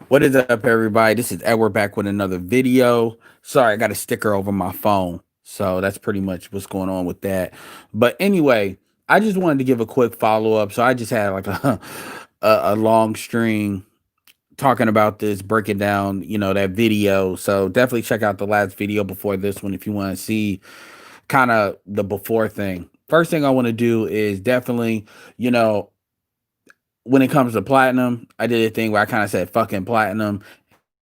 What is up, everybody? This is Edward back with another video. Sorry, I got a sticker over my phone. So that's pretty much what's going on with that. But anyway, I just wanted to give a quick follow up. So I just had like a long string talking about this, breaking down, that video. So definitely check out the last video before this one if you want to see kind of the before thing. First thing I want to do is definitely, you know, when it comes to platinum, I did a thing where I kind of said fucking platinum.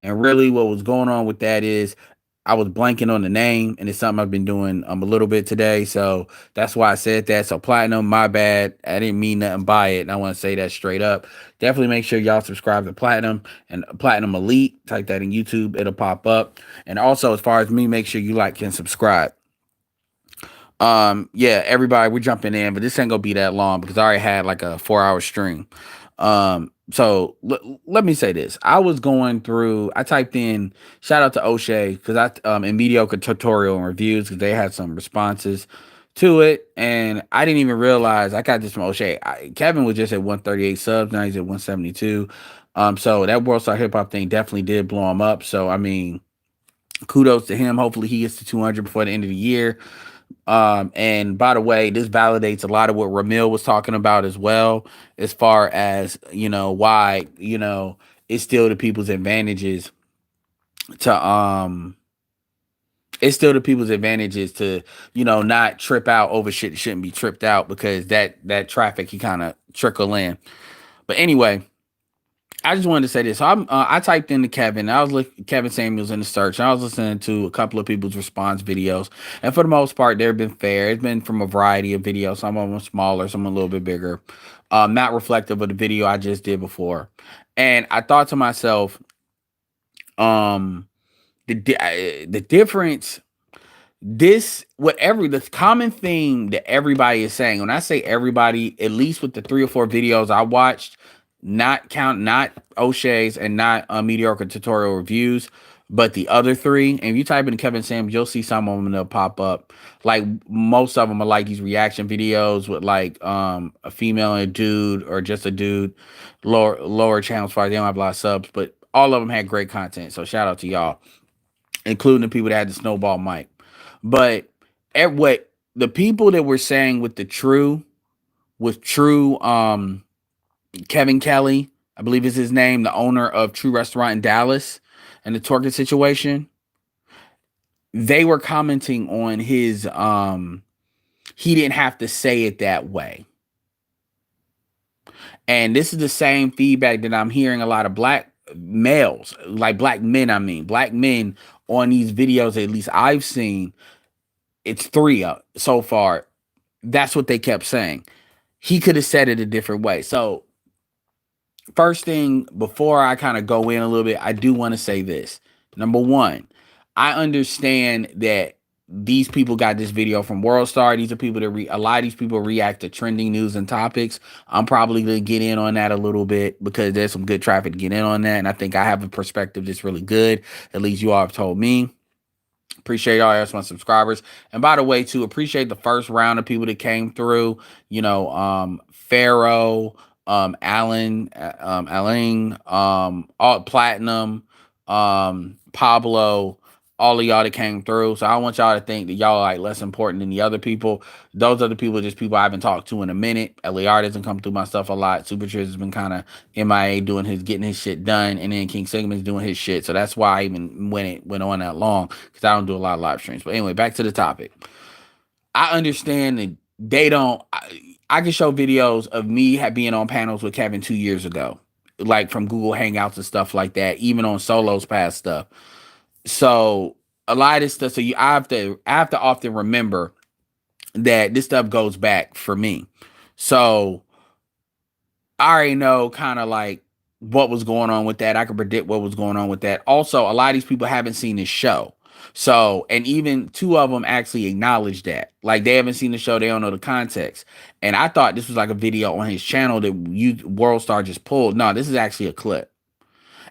And really what was going on with that is I was blanking on the name, and it's something I've been doing a little bit today. So that's why I said that. So platinum, my bad. I didn't mean nothing by it. And I want to say that straight up. Definitely make sure y'all subscribe to Platinum and Platinum Elite. Type that in YouTube. It'll pop up. And also, as far as me, make sure you like and subscribe. Yeah, everybody, we're jumping in, but this ain't gonna be that long because I already had like a 4 hour stream. So let me say this. I was going through, I typed in shout out to O'Shea because in mediocre tutorial and reviews because they had some responses to it, and I didn't even realize I got this from O'Shea. Kevin was just at 138 subs, now he's at 172. So that World Star Hip Hop thing definitely did blow him up. So I mean, kudos to him. Hopefully he gets to 200 before the end of the year. And by the way, this validates a lot of what Ramil was talking about as well, as far as, why, it's still the people's advantages to, it's still the people's advantages to, not trip out over shit that shouldn't be tripped out because that traffic can kind of trickle in. But anyway, I just wanted to say this. So I typed into Kevin. I was looking Kevin Samuels in the search. And I was listening to a couple of people's response videos, and for the most part, they've been fair. It's been from a variety of videos. Some of them smaller, some a little bit bigger. Not reflective of the video I just did before. And I thought to myself, the difference. Whatever the common theme that everybody is saying. When I say everybody, at least with the 3 or 4 videos I watched, not O'Shea's and not mediocre tutorial reviews, but the other 3. And if you type in Kevin Sams, you'll see some of them that'll pop up. Like most of them are like these reaction videos with like a female and a dude, or just a dude. Lower channels, far they don't have a lot of subs, but all of them had great content. So shout out to y'all, including the people that had the snowball mic. But at what the people that were saying with True, Kevin Kelly, I believe is his name, the owner of True Restaurant in Dallas, and the Torkin situation, they were commenting on his he didn't have to say it that way. And this is the same feedback that I'm hearing a lot of black males, like black men, black men on these videos, at least I've seen. It's 3 so far. That's what they kept saying. He could have said it a different way. So first thing, before I kind of go in a little bit, I do want to say this. Number one, I understand that these people got this video from World Star. These are people that a lot of these people react to trending news and topics. I'm probably going to get in on that a little bit because there's some good traffic to get in on that. And I think I have a perspective that's really good. At least you all have told me. Appreciate all my subscribers. And by the way, too, appreciate the first round of people that came through. Pharaoh, Alan, all Platinum, Pablo, all of y'all that came through. So I want y'all to think that y'all are like less important than the other people. Those other people are just people I haven't talked to in a minute. LAR doesn't come through my stuff a lot. Super Triz has been kind of MIA getting his shit done, and then King Sigmund's doing his shit. So that's why I even went on that long, because I don't do a lot of live streams. But anyway, back to the topic. I understand that they don't. I can show videos of me being on panels with Kevin 2 years ago, like from Google Hangouts and stuff like that, even on Solo's past stuff. So a lot of this stuff. So I have to often remember that this stuff goes back for me. So I already know kind of like what was going on with that. I can predict what was going on with that. Also, a lot of these people haven't seen this show. So, and even 2 of them actually acknowledged that. Like, they haven't seen the show, they don't know the context. And I thought this was like a video on his channel that World Star just pulled. No, this is actually a clip.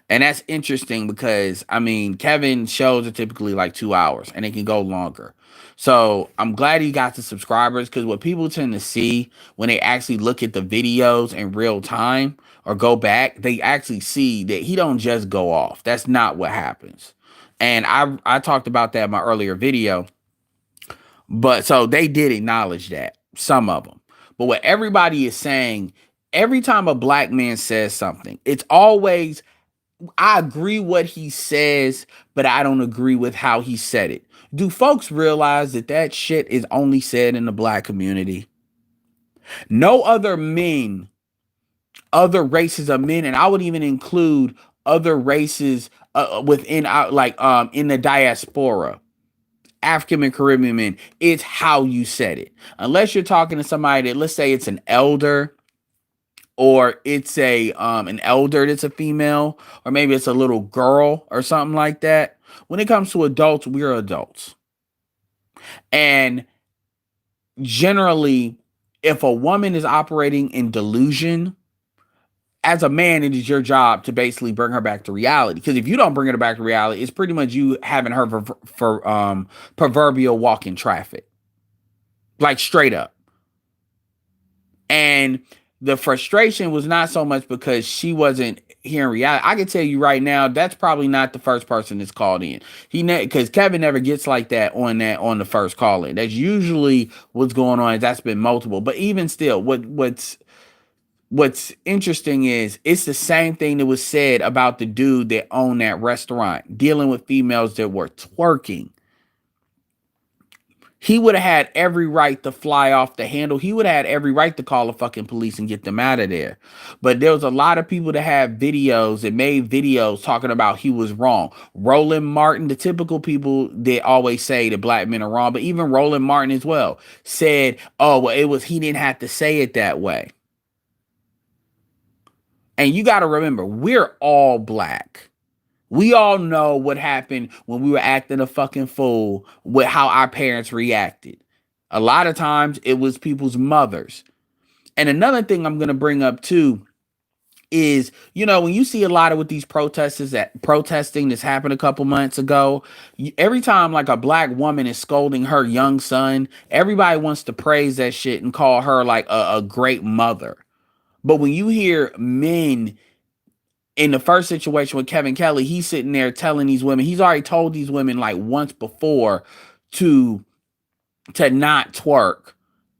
And that's interesting because I mean, Kevin shows are typically like 2 hours and it can go longer. So I'm glad he got the subscribers because what people tend to see when they actually look at the videos in real time or go back, they actually see that he don't just go off. That's not what happens. And I talked about that in my earlier video. But so they did acknowledge that, some of them. But what everybody is saying, every time a black man says something, it's always, I agree what he says, but I don't agree with how he said it. Do folks realize that that shit is only said in the black community? No other men, other races of men, and I would even include other races within our in the diaspora, African and Caribbean men, it's how you said it. Unless you're talking to somebody that, let's say it's an elder, or it's a an elder that's a female, or maybe it's a little girl or something like that. When it comes to adults, we're adults. And generally, if a woman is operating in delusion, as a man, it is your job to basically bring her back to reality. Because if you don't bring her back to reality, it's pretty much you having her for proverbial walking traffic, like straight up. And the frustration was not so much because she wasn't hearing reality. I can tell you right now, that's probably not the first person that's called in. Because Kevin never gets like that on the first call in. That's usually what's going on. That's been multiple. But even still, what's interesting is it's the same thing that was said about the dude that owned that restaurant, dealing with females that were twerking. He would have had every right to fly off the handle. He would have had every right to call the fucking police and get them out of there. But there was a lot of people that had videos that made videos talking about he was wrong. Roland Martin, the typical people that always say that black men are wrong, but even Roland Martin as well said, oh, well, he didn't have to say it that way. And you got to remember, we're all black. We all know what happened when we were acting a fucking fool with how our parents reacted. A lot of times it was people's mothers. And another thing I'm going to bring up too is, when you see a lot of with these protesting that's happened a couple months ago, every time like a black woman is scolding her young son, everybody wants to praise that shit and call her like a great mother. But when you hear men in the first situation with Kevin Kelly, he's sitting there telling these women, he's already told these women like once before to not twerk.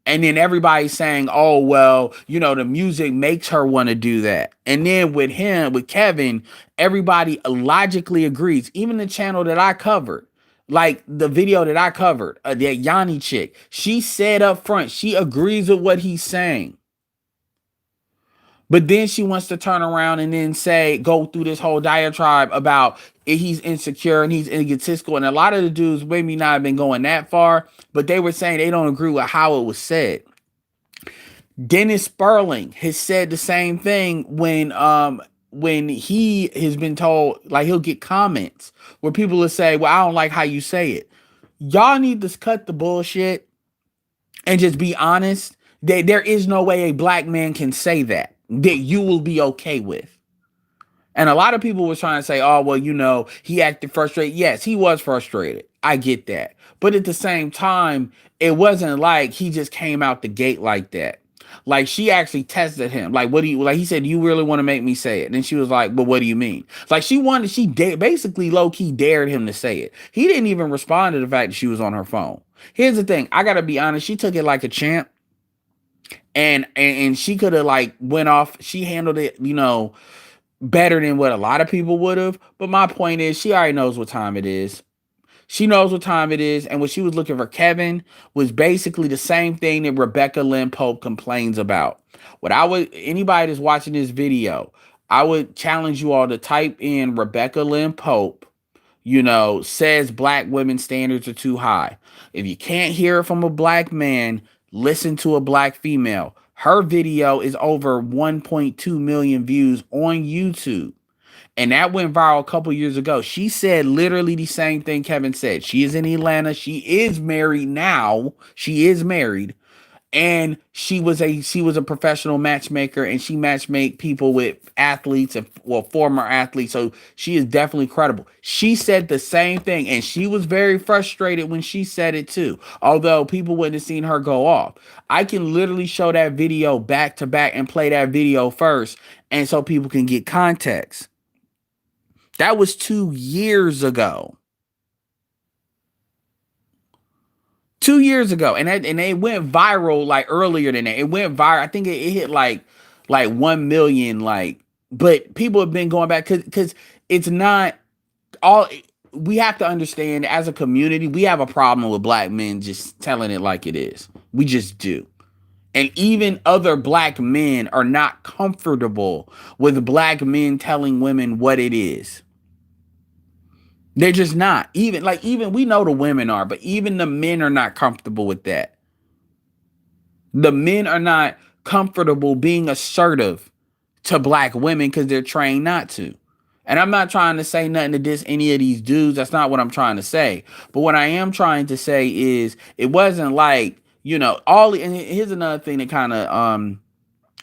And then everybody's saying, oh, well, the music makes her want to do that. And then with Kevin, everybody logically agrees. Even the channel that I covered, like the video that I covered, that Yanni chick, she said up front, she agrees with what he's saying. But then she wants to turn around and then go through this whole diatribe about he's insecure and he's egotistical. And a lot of the dudes maybe not have been going that far, but they were saying they don't agree with how it was said. Dennis Sperling has said the same thing when he has been told, like, he'll get comments where people will say, well, I don't like how you say it. Y'all need to cut the bullshit and just be honest that there is no way a black man can say that you will be okay with. And a lot of people were trying to say, oh, well, he acted frustrated. Yes, he was frustrated. I get that. But at the same time, it wasn't like he just came out the gate like that. Like, she actually tested him. Like, he said, do you really want to make me say it? And then she was like, but what do you mean? Like, basically low-key dared him to say it. He didn't even respond to the fact that she was on her phone. Here's the thing. I got to be honest. She took it like a champ. And she could have went off. She handled it, better than what a lot of people would have. But my point is, she already knows what time it is. She knows what time it is. And what she was looking for Kevin was basically the same thing that Rebecca Lynn Pope complains about. Anybody that's watching this video, I would challenge you all to type in Rebecca Lynn Pope, says black women's standards are too high. If you can't hear it from a black man, listen to a black female. Her video is over 1.2 million views on YouTube. And that went viral a couple years ago. She said literally the same thing Kevin said. She is in Atlanta. She is married now. She is married. and she was a professional matchmaker, and she matchmade people with athletes and, well, former athletes. So she is definitely credible. She said the same thing, and she was very frustrated when she said it too, although people wouldn't have seen her go off. I can literally show that video back to back and play that video first, and so people can get context. That was 2 years ago. 2 years ago, and it went viral like earlier than that. It went viral. I think it hit like 1 million. Like, but people have been going back because it's not all. We have to understand, as a community, we have a problem with black men just telling it like it is. We just do. And even other black men are not comfortable with black men telling women what it is. They're just not. Even we know the women are, but even the men are not comfortable with that. The men are not comfortable being assertive to black women because they're trained not to. And I'm not trying to say nothing to diss any of these dudes. That's not what I'm trying to say. But what I am trying to say is, it wasn't like, all. And here's another thing that kind of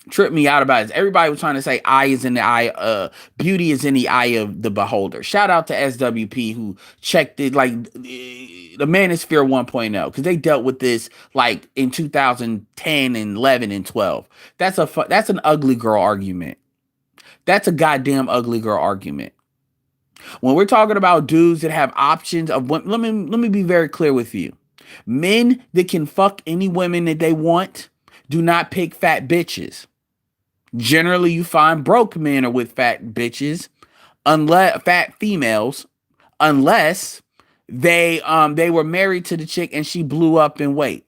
tripped me out about it. Everybody was trying to say eye is in the eye, beauty is in the eye of the beholder. Shout out to SWP, who checked it, like the Manosphere 1.0, because they dealt with this like in 2010 and 11 and 12. That's an ugly girl argument. That's a goddamn ugly girl argument. When we're talking about dudes that have options of let me be very clear with you. Men that can fuck any women that they want do not pick fat bitches. Generally, you find broke men are with fat bitches, unless fat females, unless they were married to the chick and she blew up in weight.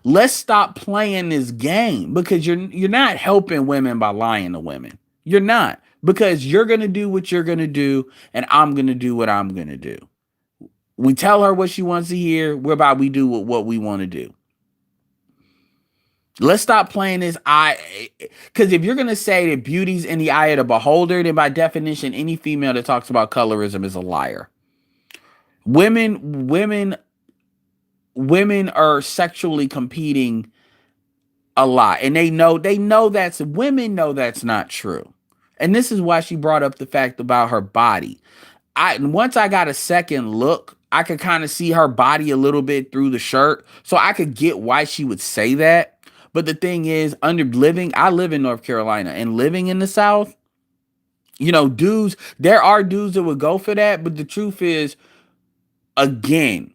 Let's stop playing this game, because you're not helping women by lying to women. You're not, because you're gonna do what you're gonna do, and I'm gonna do what I'm gonna do. We tell her what she wants to hear, whereby we do what we want to do. Let's stop playing this eye, because if you're gonna say that beauty's in the eye of the beholder, then by definition, any female that talks about colorism is a liar. Women are sexually competing a lot, and women know that's not true. And this is why she brought up the fact about her body. Once I got a second look, I could kind of see her body a little bit through the shirt, so I could get why she would say that. But the thing is, I live in North Carolina, and living in the South, there are dudes that would go for that. But the truth is, again,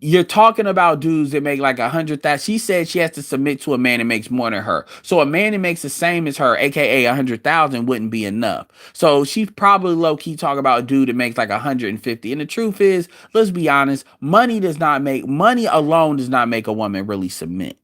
you're talking about dudes that make like 100,000. She said she has to submit to a man that makes more than her. So a man that makes the same as her, aka 100,000, wouldn't be enough. So she's probably low key talking about a dude that makes like 150. And the truth is, let's be honest, money alone does not make a woman really submit.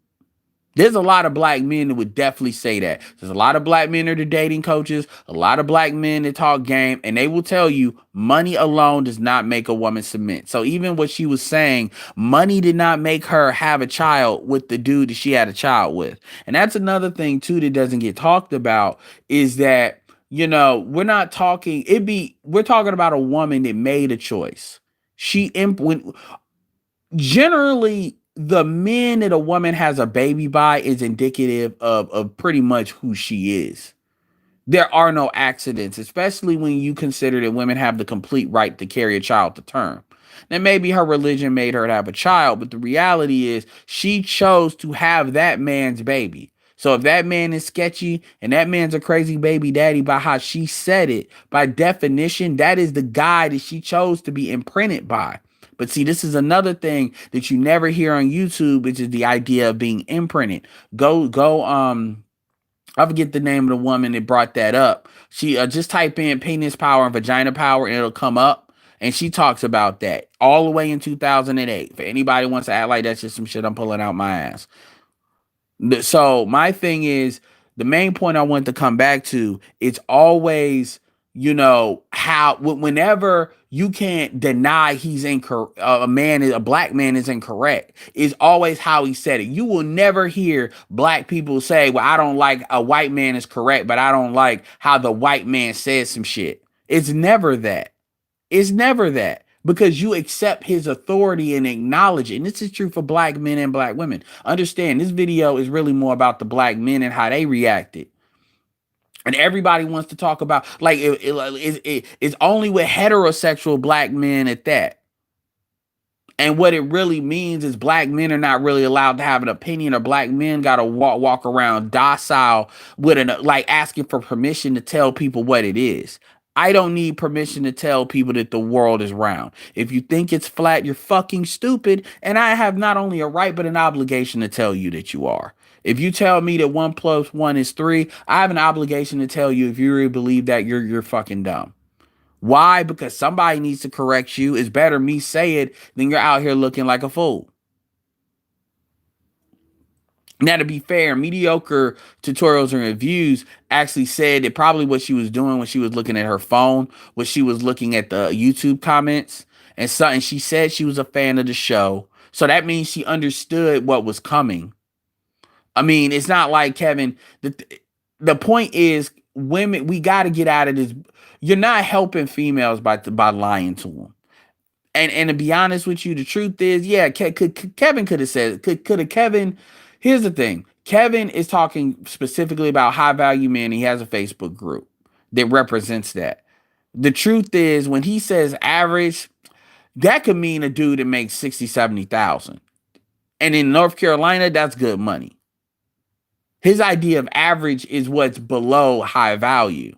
There's a lot of black men that would definitely say that. There's a lot of black men that are dating coaches, a lot of black men that talk game, and they will tell you money alone does not make a woman submit. So even what she was saying, money did not make her have a child with the dude that she had a child with. And that's another thing too that doesn't get talked about, is that, we're talking about a woman that made a choice. Generally, the men that a woman has a baby by is indicative of pretty much who she is. There are no accidents, especially when you consider that women have the complete right to carry a child to term. Now, maybe her religion made her have a child, but the reality is she chose to have that man's baby. So if that man is sketchy and that man's a crazy baby daddy, by how she said it, by definition, that is the guy that she chose to be imprinted by. But see, this is another thing that you never hear on YouTube, which is the idea of being imprinted. I forget the name of the woman that brought that up. She just type in penis power and vagina power and it'll come up. And she talks about that all the way in 2008. For anybody who wants to act like that's just some shit I'm pulling out my ass. So my thing is, the main point I want to come back to, it's always, how whenever you can't deny he's incorrect, a black man is incorrect, is always how he said it. You will never hear black people say, well, I don't like a white man is correct, but I don't like how the white man says some shit. It's never that. It's never that. because you accept his authority and acknowledge it. And this is true for black men and black women. Understand, this video is really more about the black men and how they reacted. And everybody wants to talk about, like, it's only with heterosexual black men at that. And what it really means is black men are not really allowed to have an opinion, or black men got to walk around docile with like asking for permission to tell people what it is. I don't need permission to tell people that the world is round. If you think it's flat, you're fucking stupid. And I have not only a right, but an obligation to tell you that you are. If you tell me that 1 + 1 is 3, I have an obligation to tell you, if you really believe that, you're fucking dumb. Why? Because somebody needs to correct you. It's better me say it than you're out here looking like a fool. Now, to be fair, mediocre tutorials and reviews actually said that probably what she was doing when she was looking at her phone was she was looking at the YouTube comments and something. She said she was a fan of the show. So that means she understood what was coming. I mean, it's not like Kevin. The point is, women, we got to get out of this. You're not helping females by lying to them. And to be honest with you, the truth is, yeah, Kevin could have said, could have Kevin. Here's the thing. Kevin is talking specifically about high value men. He has a Facebook group that represents that. The truth is, when he says average, that could mean a dude that makes 60, 70,000. And in North Carolina, that's good money. His idea of average is what's below high value.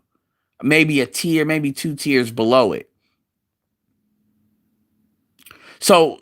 Maybe a tier, maybe 2 tiers below it. So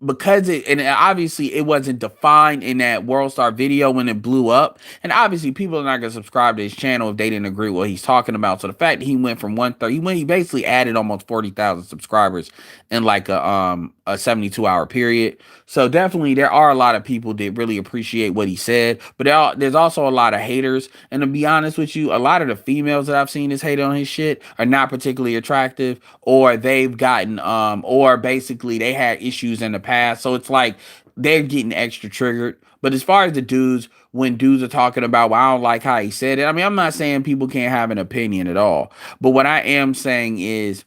because and obviously it wasn't defined in that World Star video when it blew up, and obviously people are not gonna subscribe to his channel if they didn't agree with what he's talking about. So the fact that he went from 130, he basically added almost 40,000 subscribers in like a 72-hour period. So definitely there are a lot of people that really appreciate what he said, but there's also a lot of haters. And to be honest with you, a lot of the females that I've seen this hate on his shit are not particularly attractive, or they've gotten or basically they had issues in the past. So it's like they're getting extra triggered. But as far as the dudes, when dudes are talking about, well, I don't like how he said it. I mean, I'm not saying people can't have an opinion at all. But what I am saying is,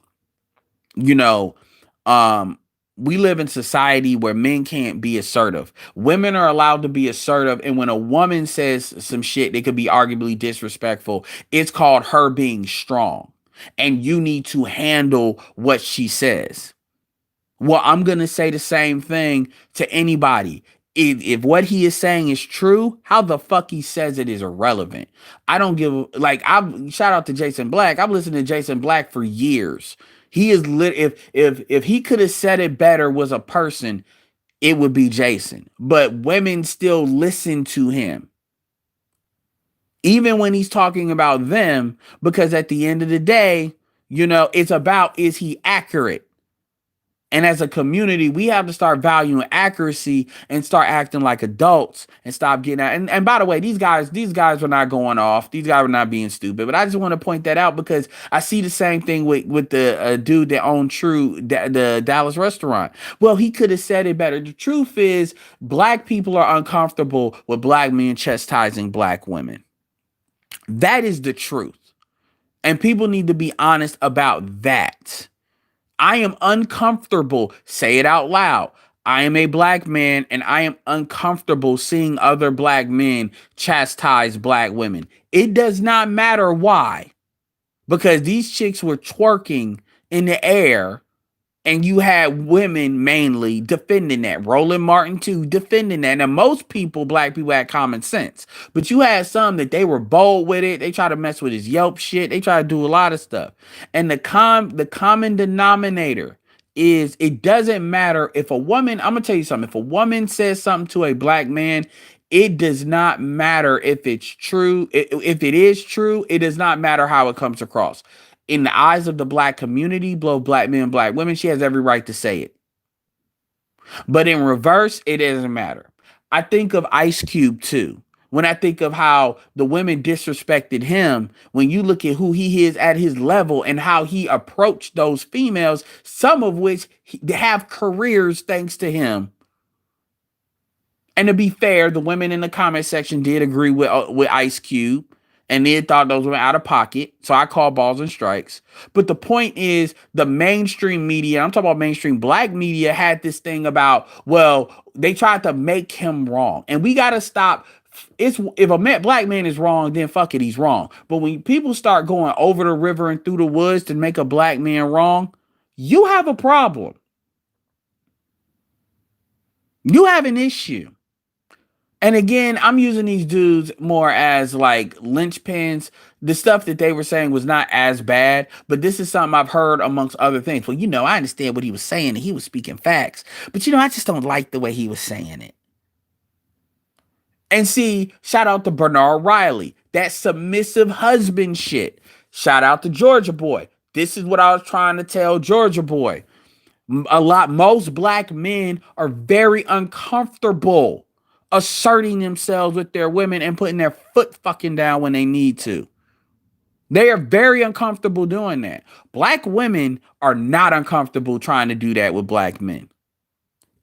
you know, we live in society where men can't be assertive. Women are allowed to be assertive. And when a woman says some shit that could be arguably disrespectful, it's called her being strong. And you need to handle what she says. Well, I'm going to say the same thing to anybody. If what he is saying is true, how the fuck he says it is irrelevant. I don't give like I shout out to Jason Black. I've listened to Jason Black for years. He is lit. If he could have said it better was a person, it would be Jason. But women still listen to him, even when he's talking about them, because at the end of the day, it's about, is he accurate? And as a community, we have to start valuing accuracy and start acting like adults and stop getting out. And by the way, these guys were not going off. These guys were not being stupid. But I just want to point that out because I see the same thing with the dude that owned the Dallas restaurant. Well, he could have said it better. The truth is, black people are uncomfortable with black men chastising black women. That is the truth. And people need to be honest about that. I am uncomfortable. Say it out loud. I am a black man and I am uncomfortable seeing other black men chastise black women. It does not matter why. Because these chicks were twerking in the air and you had women mainly defending that. Roland Martin too, defending that. Now, most people, black people, had common sense. But you had some that they were bold with it. They try to mess with his Yelp shit. They try to do a lot of stuff. And the common denominator is, it doesn't matter if a woman, I'm going to tell you something. If a woman says something to a black man, it does not matter if it's true. If it is true, it does not matter how it comes across. In the eyes of the black community, both black men and black women, she has every right to say it. But in reverse, it doesn't matter. I think of Ice Cube too. When I think of how the women disrespected him, when you look at who he is at his level and how he approached those females, some of which have careers thanks to him. And to be fair, the women in the comment section did agree with Ice Cube. and then thought those were out of pocket. So I call balls and strikes. But the point is, the mainstream media, I'm talking about mainstream black media, had this thing about, well, they tried to make him wrong. And we got to stop. It's if a black man is wrong, then fuck it, he's wrong. But when people start going over the river and through the woods to make a black man wrong, you have a problem. You have an issue. And again, I'm using these dudes more as like linchpins. The stuff that they were saying was not as bad, but this is something I've heard amongst other things. Well, I understand what he was saying and he was speaking facts, but I just don't like the way he was saying it. And see, shout out to Bernard Riley, that submissive husband shit. Shout out to Georgia Boy. This is what I was trying to tell Georgia Boy. Most black men are very uncomfortable asserting themselves with their women and putting their foot fucking down when they need to. They are very uncomfortable doing that. Black women are not uncomfortable trying to do that with black men,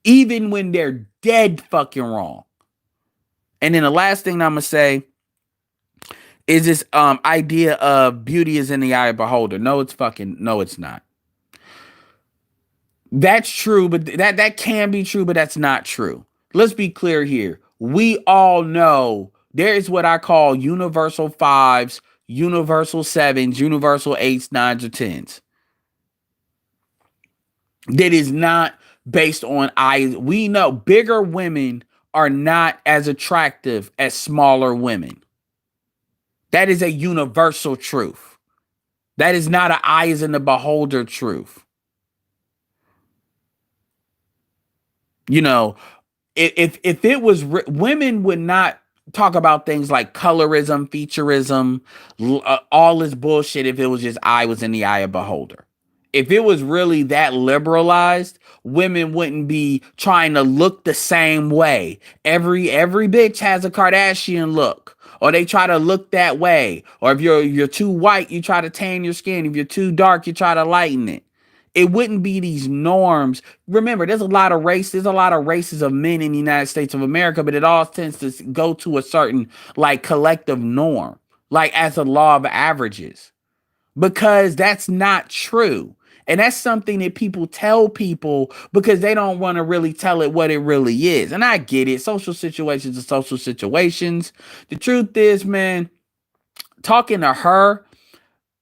even when they're dead fucking wrong. And then the last thing I'm gonna say is this idea of beauty is in the eye of the beholder. No, it's not. That's true, but that can be true, but that's not true. Let's be clear here. We all know there is what I call universal fives, universal sevens, universal eights, nines, or tens. That is not based on eyes. We know bigger women are not as attractive as smaller women. That is a universal truth. That is not an eyes in the beholder truth. If it was women would not talk about things like colorism, featureism, all this bullshit if it was just I was in the eye of beholder. If it was really that liberalized, women wouldn't be trying to look the same way. Every bitch has a Kardashian look, or they try to look that way. Or if you're too white, you try to tan your skin. If you're too dark, you try to lighten it. It wouldn't be these norms. Remember, there's a lot of races of men in the United States of America, but it all tends to go to a certain like collective norm, like as a law of averages, because that's not true. And that's something that people tell people because they don't want to really tell it what it really is. And I get it. Social situations are social situations. The truth is, man, talking to her,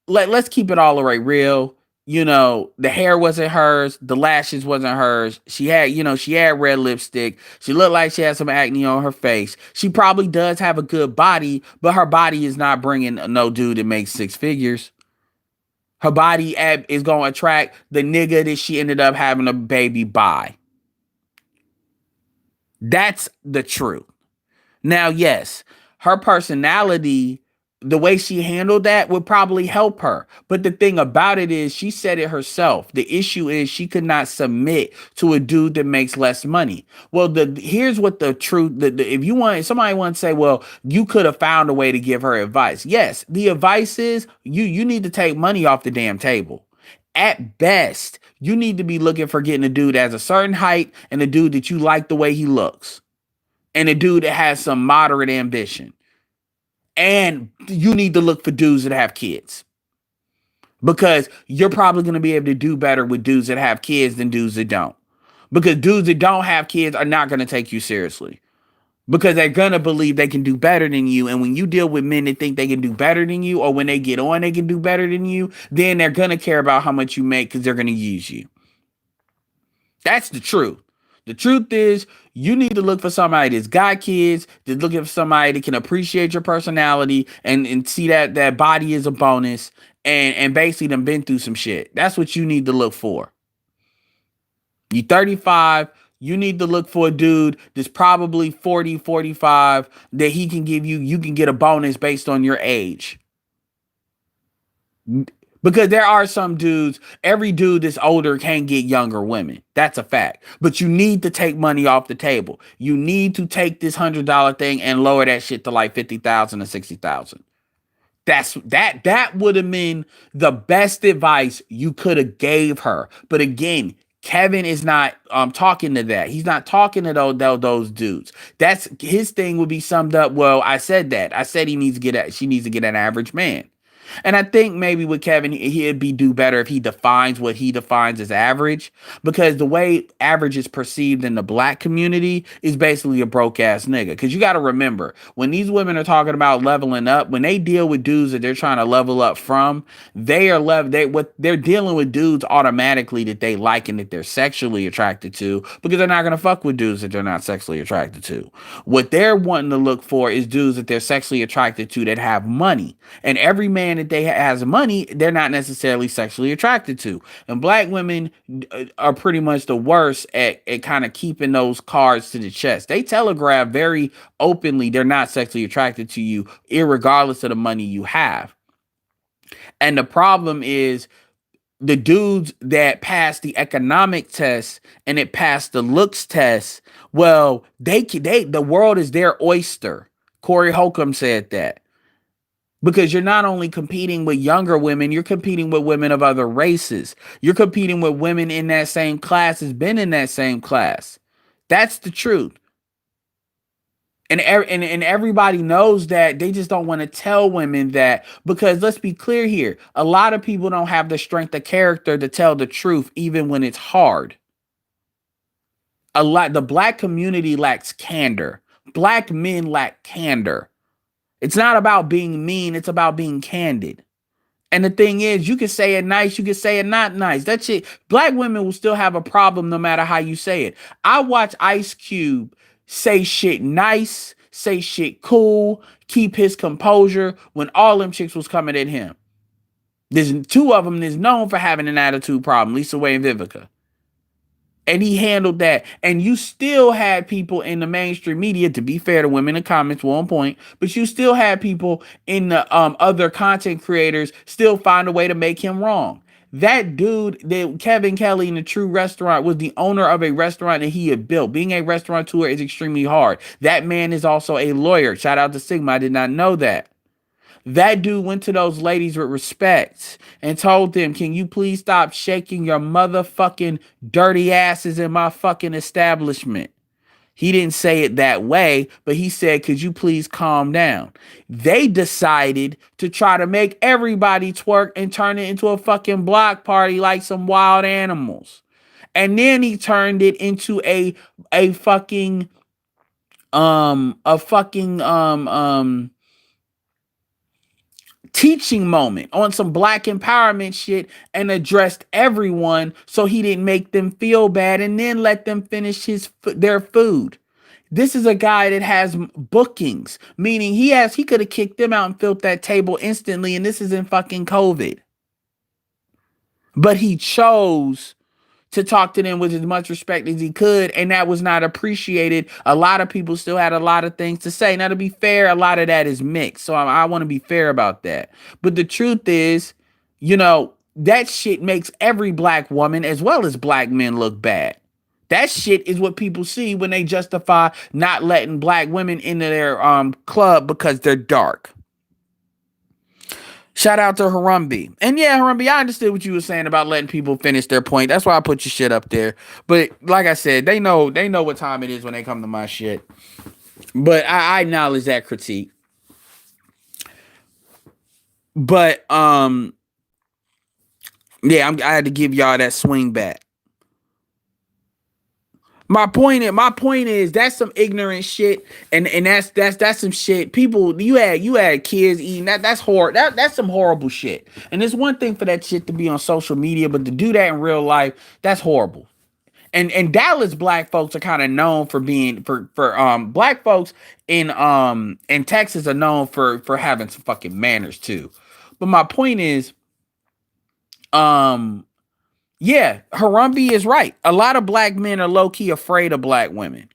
let's keep it all the way real. The hair wasn't hers, the lashes wasn't hers. She had red lipstick. She looked like she had some acne on her face. She probably does have a good body, but her body is not bringing no dude that makes six figures. Her body is going to attract the nigga that she ended up having a baby by. That's the truth. Now, yes, her personality, the way she handled that would probably help her. But the thing about it is she said it herself. The issue is she could not submit to a dude that makes less money. Well, here's what the truth, if somebody wants to say, well, you could have found a way to give her advice. Yes, the advice is you need to take money off the damn table. At best, you need to be looking for getting a dude that has a certain height and a dude that you like the way he looks. And a dude that has some moderate ambition. And you need to look for dudes that have kids. Because you're probably going to be able to do better with dudes that have kids than dudes that don't. Because dudes that don't have kids are not going to take you seriously. Because they're going to believe they can do better than you. And when you deal with men that think they can do better than you, or when they get on, they can do better than you, then they're going to care about how much you make because they're going to use you. That's the truth. The truth is, you need to look for somebody that's got kids, that's looking for somebody that can appreciate your personality and see that body is a bonus and basically them been through some shit. That's what you need to look for. You're 35, you need to look for a dude that's probably 40, 45, that he can give you can get a bonus based on your age. Because there are some dudes, every dude that's older can't get younger women. That's a fact. But you need to take money off the table. You need to take this $100 thing and lower that shit to like 50,000 or 60,000. That would have been the best advice you could have gave her. But again, Kevin is not talking to that. He's not talking to those dudes. That's his thing would be summed up. Well, I said that. I said she needs to get an average man. And I think maybe with Kevin, he'd be do better if he defines what he defines as average, because the way average is perceived in the black community is basically a broke ass nigga. Because you got to remember, when these women are talking about leveling up, when they deal with dudes that they're trying to level up from, they're dealing with dudes automatically that they like and that they're sexually attracted to, because they're not gonna fuck with dudes that they're not sexually attracted to. What they're wanting to look for is dudes that they're sexually attracted to that have money, and every man that has money, they're not necessarily sexually attracted to. And black women are pretty much the worst at kind of keeping those cards to the chest. They telegraph very openly they're not sexually attracted to you, irregardless of the money you have. And the problem is the dudes that pass the economic test and it passed the looks test. Well, the world is their oyster. Corey Holcomb said that. Because you're not only competing with younger women, you're competing with women of other races. You're competing with women in that same class has been in that same class. That's the truth. And everybody knows that. They just don't want to tell women that, because let's be clear here, a lot of people don't have the strength of character to tell the truth even when it's hard. The black community lacks candor. Black men lack candor. It's not about being mean, it's about being candid. And the thing is, you can say it nice, you can say it not nice. That shit, black women will still have a problem no matter how you say it. I watch Ice Cube say shit nice, say shit cool, keep his composure when all them chicks was coming at him. There's two of them that's known for having an attitude problem, Lisa Way and Vivica. And he handled that. And you still had people in the mainstream media, to be fair, to women in comments were on point, but you still had people in the other content creators still find a way to make him wrong. That dude, Kevin Kelly in the True Restaurant, was the owner of a restaurant that he had built. Being a restaurateur is extremely hard. That man is also a lawyer. Shout out to Sigma. I did not know that. That dude went to those ladies with respect and told them, can you please stop shaking your motherfucking dirty asses in my fucking establishment? He didn't say it that way, but he said, could you please calm down? They decided to try to make everybody twerk and turn it into a fucking block party like some wild animals. And then he turned it into a fucking teaching moment on some black empowerment shit and addressed everyone, so he didn't make them feel bad and then let them finish their food. This is a guy that has bookings, meaning he could have kicked them out and filled that table instantly, and this is in fucking COVID. But he chose to talk to them with as much respect as he could, and that was not appreciated. A lot of people still had a lot of things to say. Now, to be fair, a lot of that is mixed, so I want to be fair about that. But the truth is, that shit makes every black woman as well as black men look bad. That shit is what people see when they justify not letting black women into their club because they're dark. Shout out to Harambe. And yeah, Harambe, I understood what you were saying about letting people finish their point. That's why I put your shit up there. But like I said, they know what time it is when they come to my shit. But I acknowledge that critique. But yeah, I had to give y'all that swing back. My point is that's some ignorant shit, and that's some shit. People, you had kids eating that. That's horrible. That's some horrible shit. And it's one thing for that shit to be on social media, but to do that in real life, that's horrible. And Dallas black folks are kind of known for being for black folks in Texas are known for having some fucking manners too. But my point is, yeah, Harambe is right. A lot of black men are low-key afraid of black women.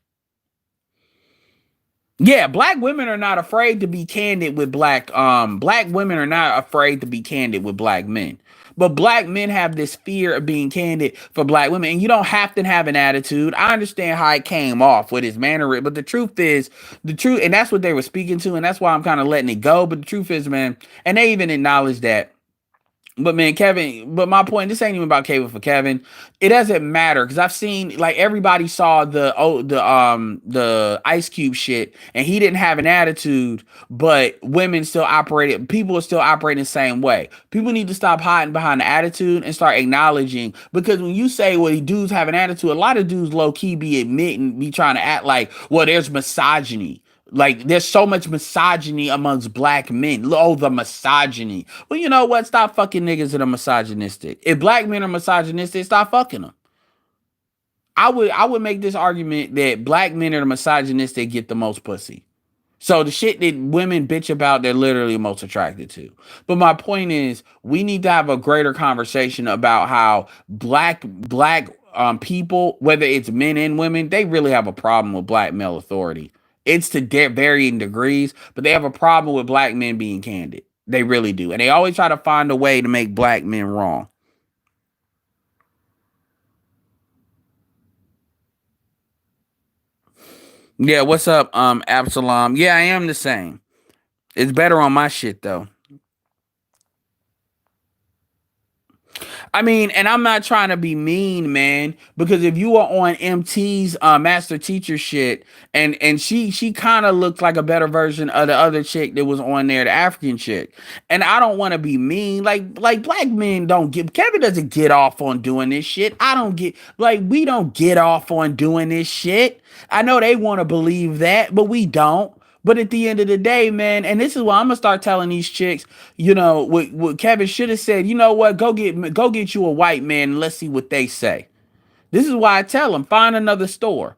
Yeah, black women are not afraid to be candid with black women are not afraid to be candid with black men. But black men have this fear of being candid for black women. And you don't have to have an attitude. I understand how it came off with his mannerism, but the truth, and that's what they were speaking to, and that's why I'm kind of letting it go. But the truth is, man, and they even acknowledge that But man, Kevin, but my point, this ain't even about Kevin for Kevin. It doesn't matter because I've seen like everybody saw the Ice Cube shit and he didn't have an attitude, but women still operated, people are still operating the same way. People need to stop hiding behind the attitude and start acknowledging, because when you say, well, dudes have an attitude, a lot of dudes low key be admitting, be trying to act like, well, there's misogyny. Like there's so much misogyny amongst black men. Oh, the misogyny. Well, you know what? Stop fucking niggas that are misogynistic. If black men are misogynistic, stop fucking them. I would make this argument that black men that are misogynistic get the most pussy. So the shit that women bitch about, they're literally most attracted to. But my point is, we need to have a greater conversation about how black people, whether it's men and women, they really have a problem with black male authority. It's to varying degrees, but they have a problem with black men being candid. They really do, and they always try to find a way to make black men wrong. Yeah, what's up, Absalom? Yeah, I am the same. It's better on my shit though. I mean, and I'm not trying to be mean, man, because if you were on MT's master teacher shit, and she kind of looked like a better version of the other chick that was on there, the African chick. And I don't want to be mean, like black men don't get, Kevin doesn't get off on doing this shit. I don't get, like, we don't get off on doing this shit. I know they want to believe that, but we don't. But at the end of the day, man, and this is why I'm gonna start telling these chicks, what Kevin should have said. You know what? Go get you a white man and let's see what they say. This is why I tell them, find another store.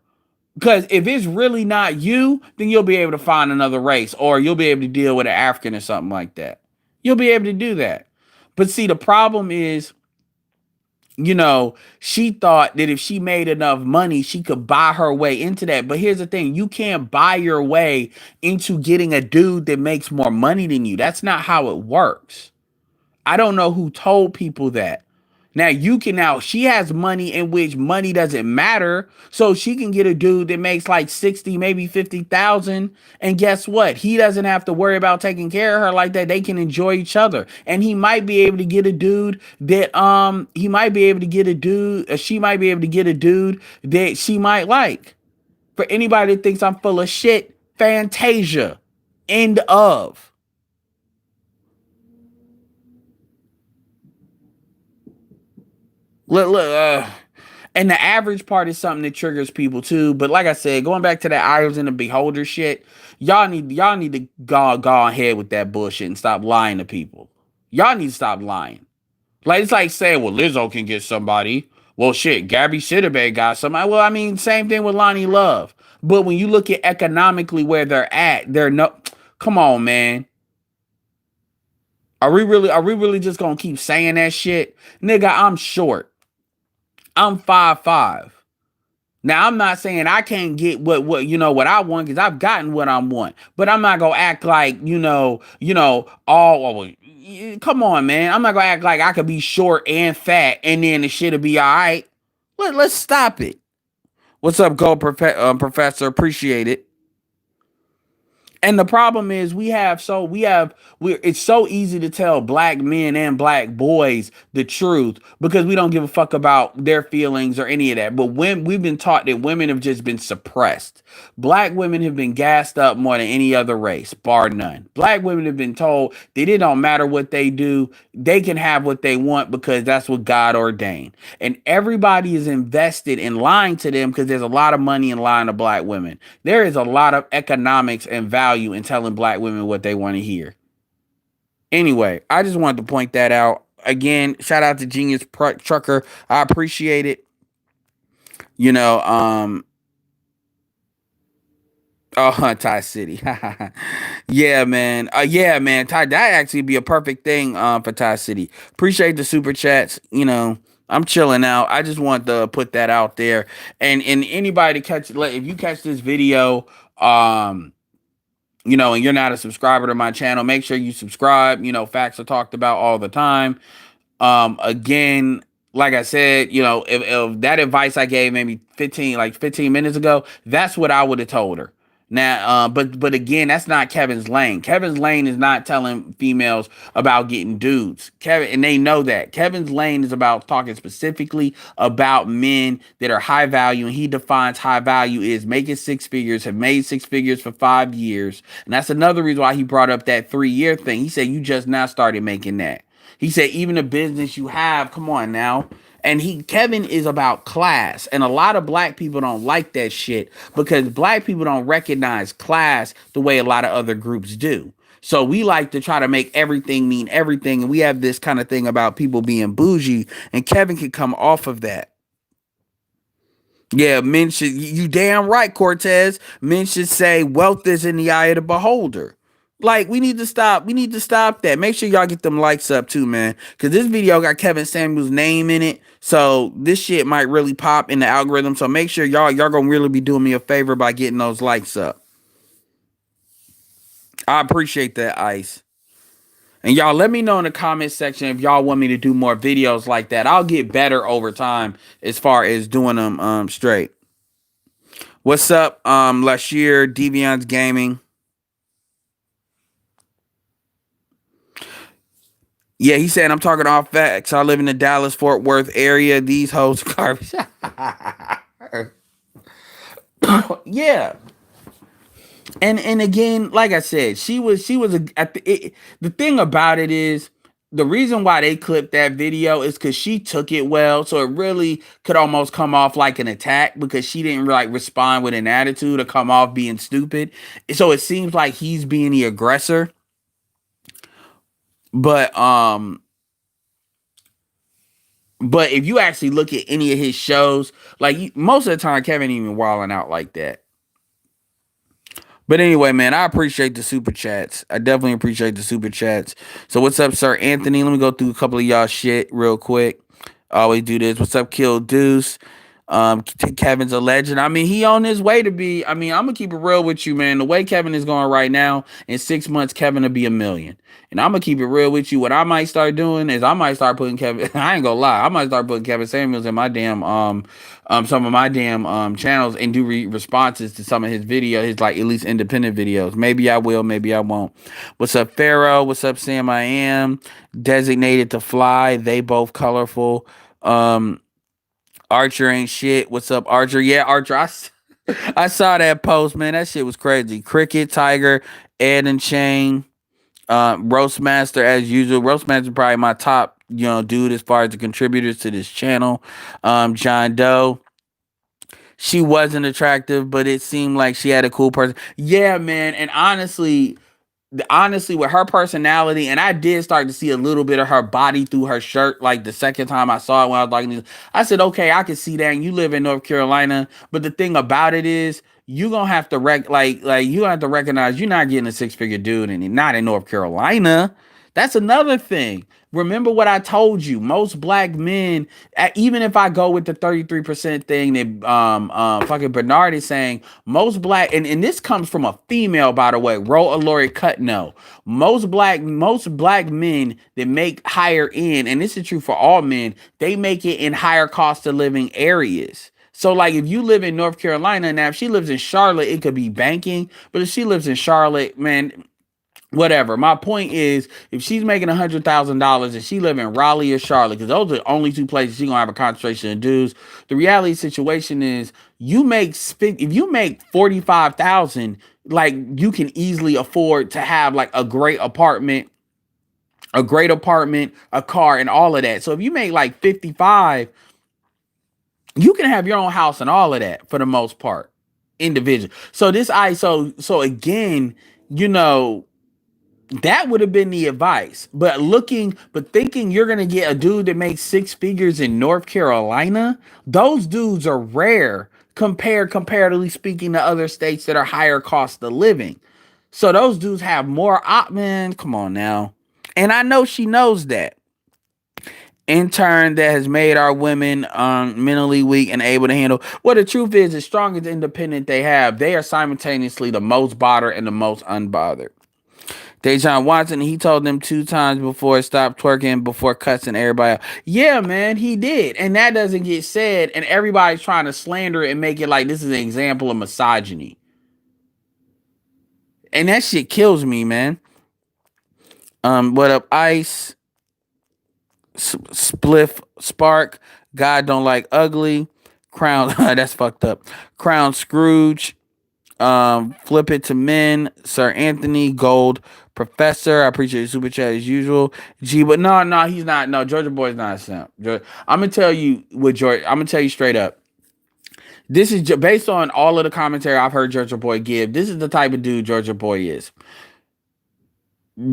Because if it's really not you, then you'll be able to find another race, or you'll be able to deal with an African or something like that. You'll be able to do that. But see, the problem is, she thought that if she made enough money, she could buy her way into that. But here's the thing, you can't buy your way into getting a dude that makes more money than you. That's not how it works. I don't know who told people that. Now she has money in which money doesn't matter, so she can get a dude that makes like 60, maybe 50,000, and guess what? He doesn't have to worry about taking care of her like that. They can enjoy each other. And he might be able to get a dude that he might be able to get a dude, she might be able to get a dude that she might like. For anybody that thinks I'm full of shit, Fantasia. End of. Look, and the average part is something that triggers people too. But like I said, going back to that eyes in the beholder shit, y'all need to go ahead with that bullshit and stop lying to people. Y'all need to stop lying. Like, it's like saying, well, Lizzo can get somebody. Well, shit, Gabby Sidibe got somebody. Well, I mean, same thing with Lonnie Love. But when you look at economically where they're at, they're no. Come on, man. Are we really just gonna keep saying that shit? Nigga, I'm short. I'm 5'5". Now I'm not saying I can't get what I want, because I've gotten what I want. But I'm not gonna act like all. Come on, man. I'm not gonna act like I could be short and fat and then the shit'll be all right. Let's stop it. What's up, Professor? Appreciate it. And the problem is it's so easy to tell black men and black boys the truth because we don't give a fuck about their feelings or any of that. But when we've been taught that women have just been suppressed. Black women have been gassed up more than any other race, bar none. Black women have been told that it don't matter what they do, they can have what they want because that's what God ordained. And everybody is invested in lying to them because there's a lot of money in lying to black women. There is a lot of economics and value in telling black women what they want to hear. Anyway, I just wanted to point that out. Again, shout out to Genius Trucker. I appreciate it. You know, oh, Thai City. Yeah, man. Yeah, man. Thai, that actually be a perfect thing for Thai City. Appreciate the super chats. I'm chilling out. I just want to put that out there. And anybody catch, if you catch this video, and you're not a subscriber to my channel, make sure you subscribe. Facts are talked about all the time. Again, like I said, if that advice I gave maybe 15 minutes ago, that's what I would have told her. Now, but again, that's not Kevin's lane. Kevin's lane is not telling females about getting dudes. Kevin, and they know that. Kevin's lane is about talking specifically about men that are high value, and he defines high value is making six figures, have made six figures for 5 years, and that's another reason why he brought up that 3 year thing. He said you just now started making that. He said even the business you have, come on now. And Kevin is about class. And a lot of black people don't like that shit because black people don't recognize class the way a lot of other groups do. So we like to try to make everything mean everything. And we have this kind of thing about people being bougie. And Kevin can come off of that. Yeah, men should, you damn right, Cortez. Men should say wealth is in the eye of the beholder. Like, we need to stop that. Make sure y'all get them likes up too, man. Cause this video got Kevin Samuel's name in it. So this shit might really pop in the algorithm. So make sure y'all gonna really be doing me a favor by getting those likes up. I appreciate that, Ice. And y'all let me know in the comment section if y'all want me to do more videos like that. I'll get better over time as far as doing them straight. What's up, Lashir, Devion's Gaming? Yeah, he said I'm talking all facts. I live in the Dallas Fort Worth area. These hoes garbage. Yeah, and again, like I said, she was the thing about it is the reason why they clipped that video is because she took it well, so it really could almost come off like an attack because she didn't like respond with an attitude or come off being stupid. So it seems like he's being the aggressor, but But if you actually look at any of his shows, like most of the time, Kevin ain't even wilding out like that. But anyway, man, I appreciate the super chats. I definitely appreciate the super chats. So what's up, Sir Anthony? Let me go through a couple of y'all shit real quick. I always do this. What's up, Kill Deuce? Kevin's a legend. I mean, he on his way to be. I mean, I'm gonna keep it real with you, man. The way Kevin is going right now, in 6 months, Kevin will be a million. And I'm gonna keep it real with you. What I might start doing is I might start putting Kevin. I ain't gonna lie. I might start putting Kevin Samuels in my damn some of my damn channels and do responses to some of his videos, his like at least independent videos. Maybe I will, maybe I won't. What's up, Pharaoh? What's up, Sam? I am designated to fly. They both colorful. Archer ain't shit. What's up, Archer? Yeah, Archer. I saw that post, man. That shit was crazy. Cricket, Tiger, Ed and Chain, Roastmaster as usual. Roastmaster probably my top, dude as far as the contributors to this channel. John Doe. She wasn't attractive, but it seemed like she had a cool person. Yeah, man. And honestly, with her personality, and I did start to see a little bit of her body through her shirt, like the second time I saw it when I was like, I said, okay, I can see that. And you live in North Carolina, but the thing about it is, you gonna have to you gonna have to recognize you're not getting a six-figure dude, and not in North Carolina. That's another thing. Remember what I told you. Most black men, even if I go with the 33% thing that fucking Bernard is saying, most black, and this comes from a female, by the way, Ro Lori Cutno. Most black men that make higher end, and this is true for all men, they make it in higher cost of living areas. So, like, if you live in North Carolina, now if she lives in Charlotte, it could be banking. But if she lives in Charlotte, man, whatever. My point is, if she's making $100,000 and she live in Raleigh or Charlotte, because those are the only two places she's gonna have a concentration of dudes. The reality situation is, if you make 45,000, like you can easily afford to have like a great apartment, a car, and all of that. So if you make like 55, you can have your own house and all of that for the most part, individual. So again, that would have been the advice. But thinking you're gonna get a dude that makes six figures in North Carolina, those dudes are rare comparatively speaking to other states that are higher cost of living. So those dudes have more man. Come on now. And I know she knows that. In turn, that has made our women mentally weak and able to handle. Well, the truth is, the strongest independent they have, they are simultaneously the most bothered and the most unbothered. Dejan Watson, he told them 2 times before stop twerking, before cussing everybody out. Yeah, man, he did. And that doesn't get said. And everybody's trying to slander it and make it like this is an example of misogyny. And that shit kills me, man. What up, Ice? Spliff Spark. God don't like ugly. Crown. That's fucked up. Crown Scrooge. Flip it to men. Sir Anthony Gold. Professor. I appreciate your super chat as usual. G, but no, he's not. No, Georgia Boy's not a simp. I'm gonna tell you what George. I'm gonna tell you straight up. This is based on all of the commentary I've heard Georgia Boy give. This is the type of dude Georgia Boy is.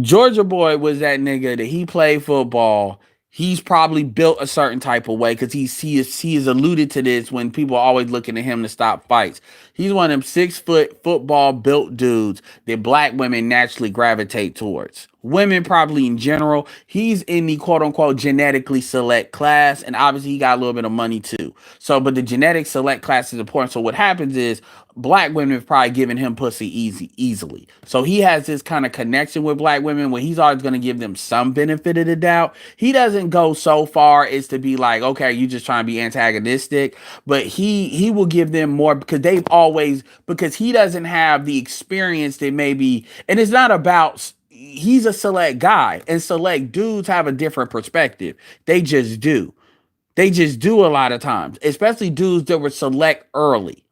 Georgia Boy was that nigga that he played football. He's probably built a certain type of way because he has alluded to this when people are always looking at him to stop fights. He's one of them 6 foot football built dudes that black women naturally gravitate towards. Women probably in general. He's in the quote unquote genetically select class, and obviously he got a little bit of money too. So, but the genetic select class is important. So what happens is black women have probably given him pussy easily. So he has this kind of connection with black women where he's always going to give them some benefit of the doubt. He doesn't go so far as to be like, okay, you just trying to be antagonistic, but he will give them more because because he doesn't have the experience that maybe, and it's not about, he's a select guy and select dudes have a different perspective. They just do. They just do a lot of times, especially dudes that were select early.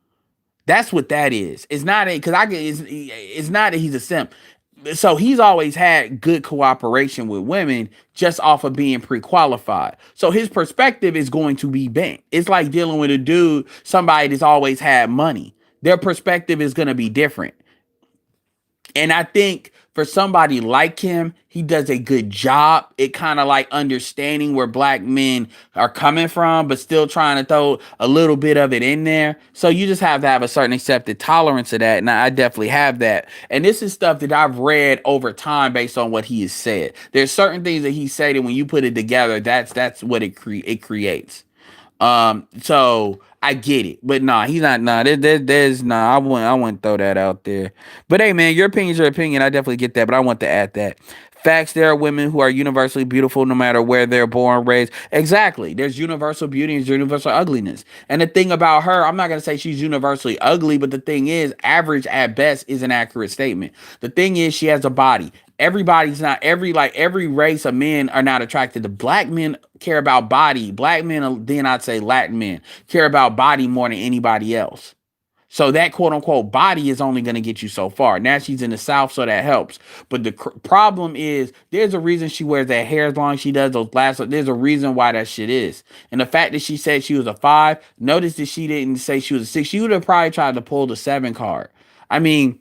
That's what that is. It's not because it's not that he's a simp. So he's always had good cooperation with women just off of being pre-qualified. So his perspective is going to be bent. It's like dealing with a dude, somebody that's always had money. Their perspective is going to be different. And I think for somebody like him, he does a good job. It kind of like understanding where black men are coming from, but still trying to throw a little bit of it in there. So you just have to have a certain accepted tolerance of that. And I definitely have that. And this is stuff that I've read over time based on what he has said. There's certain things that he said that when you put it together, that's what it creates. So I get it, but nah, he's not. Nah, there's nah. I wouldn't throw that out there. But hey, man, your opinion's your opinion. I definitely get that, but I want to add that. Facts, there are women who are universally beautiful no matter where they're born, raised. Exactly. There's universal beauty and universal ugliness. And the thing about her, I'm not going to say she's universally ugly, but the thing is, average at best is an accurate statement. The thing is, she has a body. Everybody's not, every race of men are not attracted to black men, care about body. Black men, then I'd say Latin men, care about body more than anybody else. So that quote unquote body is only going to get you so far. Now she's in the South, so that helps. But the problem is, there's a reason she wears that hair as long as she does, those glasses. There's a reason why that shit is. And the fact that she said she was a 5, notice that she didn't say she was a 6. She would have probably tried to pull the 7 card. I mean,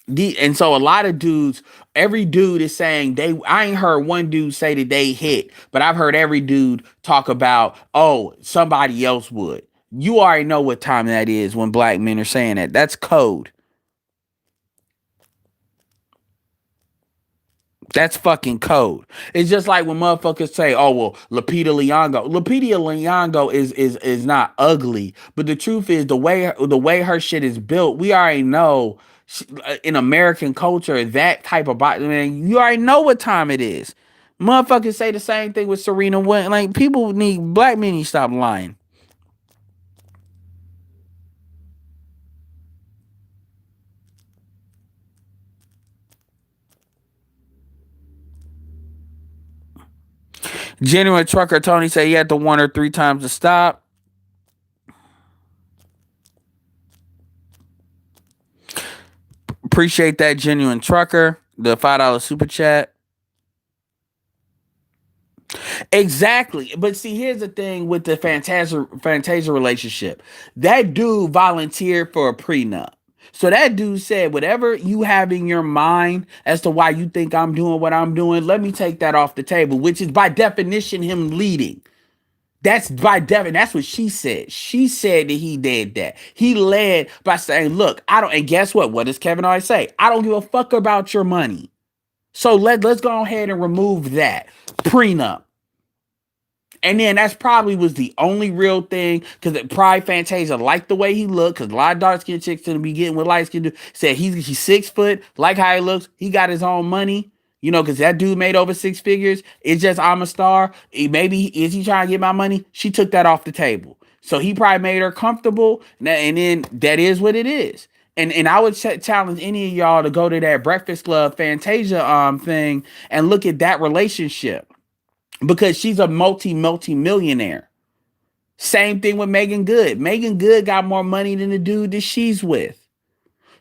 and so a lot of dudes, every dude is saying I ain't heard one dude say that they hit, but I've heard every dude talk about, oh, somebody else would. You already know what time that is when black men are saying that. That's code. That's fucking code. It's just like when motherfuckers say, "Oh well, Lupita Nyong'o is not ugly," but the truth is the way her shit is built, we already know in American culture that type of body. Man, you already know what time it is. Motherfuckers say the same thing with Serena Williams. Like black men need to stop lying. Genuine trucker Tony said he had to 1 or 3 times to stop. Appreciate that, genuine trucker. The $5 super chat. Exactly. But see, here's the thing with the Fantasia relationship. That dude volunteered for a prenup. So that dude said, whatever you have in your mind as to why you think I'm doing what I'm doing, let me take that off the table, which is by definition him leading. That's by definition. That's what she said. She said that he did that. He led by saying, look, I don't, and guess what? What does Kevin always say? I don't give a fuck about your money. So let's go ahead and remove that prenup. And then that's probably was the only real thing because probably Fantasia liked the way he looked because a lot of dark skinned chicks to be getting with light skin dude. Said he's 6 foot, like how he looks. He got his own money, because that dude made over 6 figures. It's just I'm a star. Maybe is he trying to get my money? She took that off the table. So he probably made her comfortable, and then that is what it is. And I would challenge any of y'all to go to that Breakfast Club Fantasia thing and look at that relationship, because she's a multi millionaire. Same thing with Megan Good. Megan Good got more money than the dude that she's with.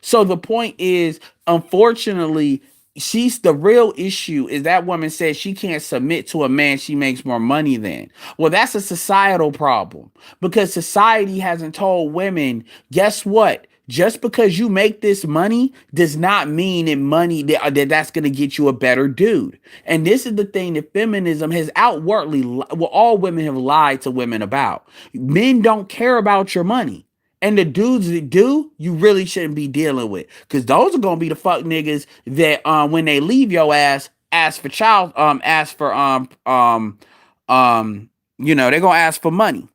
So the point is, unfortunately, she's the real issue is that woman says she can't submit to a man she makes more money than. Well, that's a societal problem, because society hasn't told women, guess what? Just because you make this money does not mean that's going to get you a better dude. And this is the thing that feminism has outwardly, well, all women have lied to women about. Men don't care about your money. And the dudes that do, you really shouldn't be dealing with. Cause those are gonna be the fuck niggas that when they leave your ask for they're gonna ask for money.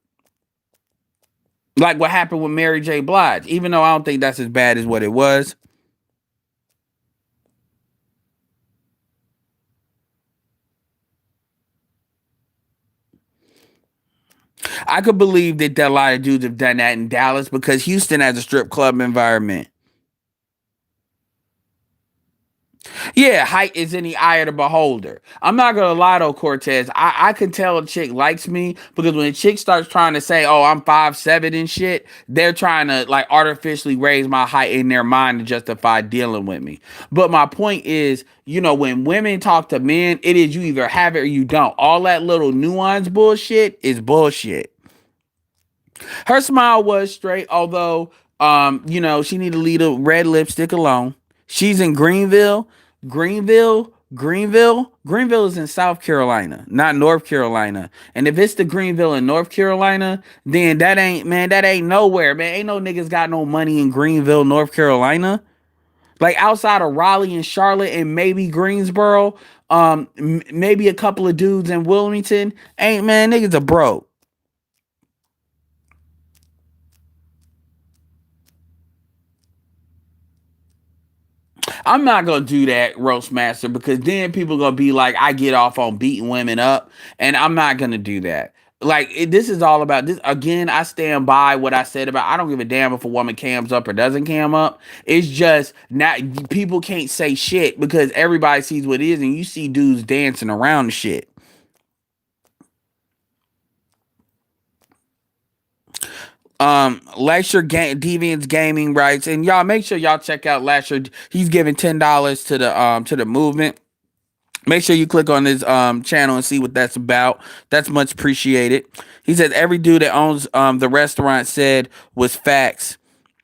Like what happened with Mary J. Blige. Even though I don't think that's as bad as what it was. I could believe that a lot of dudes have done that in Dallas because Houston has a strip club environment. Yeah, height is in the eye of the beholder. I'm not gonna lie though, Cortez. I can tell a chick likes me because when a chick starts trying to say, "Oh, I'm 5'7" and shit," they're trying to like artificially raise my height in their mind to justify dealing with me. But my point is, when women talk to men, it is you either have it or you don't. All that little nuance bullshit is bullshit. Her smile was straight, although she need to leave the red lipstick alone. She's in Greenville. Greenville is in South Carolina, not North Carolina. And if it's the Greenville in North Carolina, then that ain't nowhere, man. Ain't no niggas got no money in Greenville, North Carolina. Like outside of Raleigh and Charlotte and maybe Greensboro, maybe a couple of dudes in Wilmington. Ain't man, niggas are broke. I'm not gonna do that, roast master, because then people gonna be like, I get off on beating women up, and I'm not gonna do that. Like this is all about this. Again, I stand by what I said about. I don't give a damn if a woman cams up or doesn't cam up. It's just not people can't say shit because everybody sees what it is, and you see dudes dancing around the shit. Lasher Deviants Gaming writes, and y'all make sure y'all check out Lasher. He's giving $10 to the movement. Make sure you click on his channel and see what that's about. That's much appreciated. He said every dude that owns the restaurant said was facts,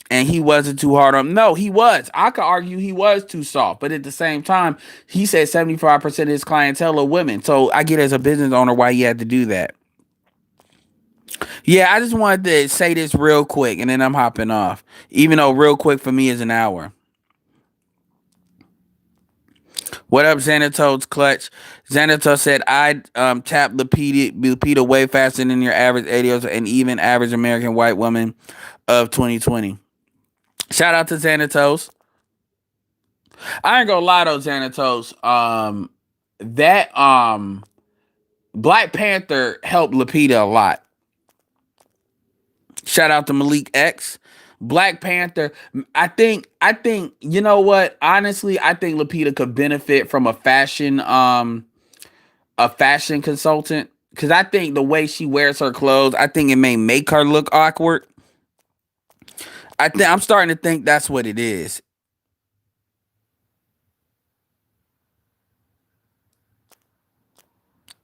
and he wasn't too hard on him. No, he was. I could argue he was too soft, but at the same time, he said 75% of his clientele are women. So I get as a business owner why he had to do that. Yeah, I just wanted to say this real quick, and then I'm hopping off. Even though real quick for me is an hour. What up, Xanato's Clutch? Xanato said, I tap Lupita way faster than your average 80s and even average American white woman of 2020. Shout out to Xanatos. I ain't gonna lie though, Xanatos. That Black Panther helped Lupita a lot. Shout out to Malik X. Black Panther. I think you know what? Honestly, I think Lupita could benefit from a fashion consultant, because I think the way she wears her clothes, I think it may make her look awkward. I'm starting to think that's what it is.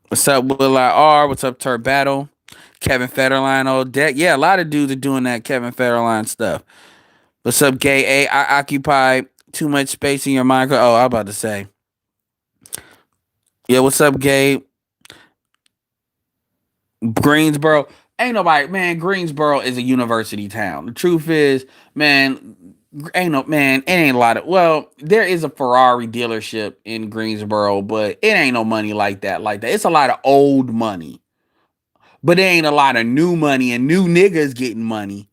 What's up, Will I R? What's up, Tur Battle? Kevin Federline on deck. Yeah, a lot of dudes are doing that Kevin Federline stuff. What's up, Gay A? I occupy too much space in your mind. Oh, I'm about to say. Yeah, what's up, Gay? Greensboro. Ain't nobody, man. Greensboro is a university town. The truth is, man, it ain't a lot of, well, there is a Ferrari dealership in Greensboro, but it ain't no money like that. It's a lot of old money, but it ain't a lot of new money and new niggas getting money.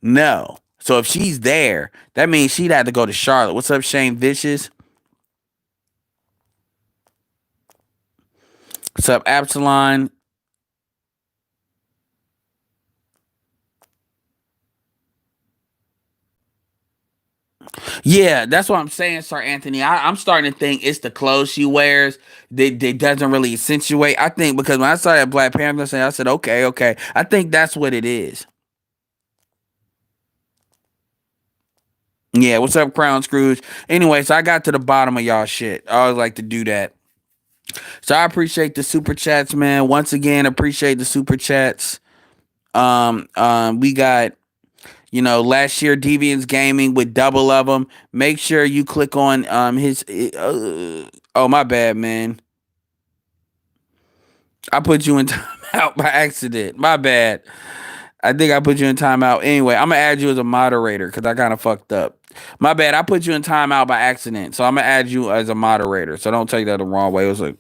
No. So if she's there, that means she'd have to go to Charlotte. What's up, Shane Vicious? What's up, Absalon? Yeah, that's what I'm saying, Sir Anthony. I'm starting to think it's the clothes she wears that doesn't really accentuate. I think because when I saw that Black Panther thing, I said, okay, okay. I think that's what it is. Yeah, what's up, Crown Screws? Anyway, so I got to the bottom of y'all shit. I always like to do that. So I appreciate the super chats, man. Once again, appreciate the super chats. We got last year Deviants Gaming with double of them. Make sure you click on his. Oh, my bad, man. I put you in timeout by accident. My bad. I think I put you in timeout. Anyway, I'm gonna add you as a moderator because I kind of fucked up. My bad. I put you in timeout by accident, so I'm gonna add you as a moderator. So don't take that the wrong way. It was a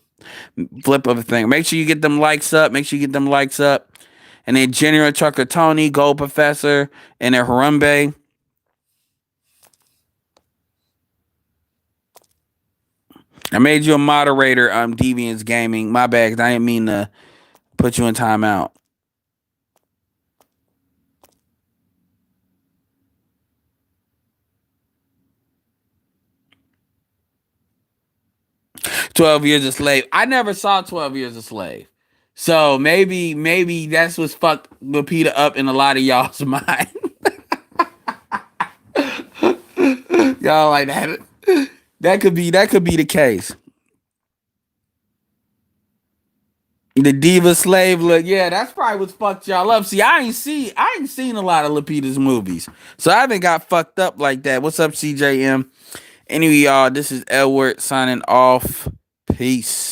flip of a thing. Make sure you get them likes up. Make sure you get them likes up. And then General Trucker Tony, Gold Professor, and then Harambe. I made you a moderator, Deviants Gaming. My bad, 'cause I didn't mean to put you in timeout. 12 Years a Slave. I never saw 12 Years a Slave. So maybe that's what's fucked Lupita up in a lot of y'all's mind. Y'all like that. That could be the case. The diva slave look, yeah, that's probably what's fucked y'all up. See, I ain't seen a lot of Lupita's movies, so I haven't got fucked up like that. What's up, CJM? Anyway, y'all, this is Edward signing off. Peace.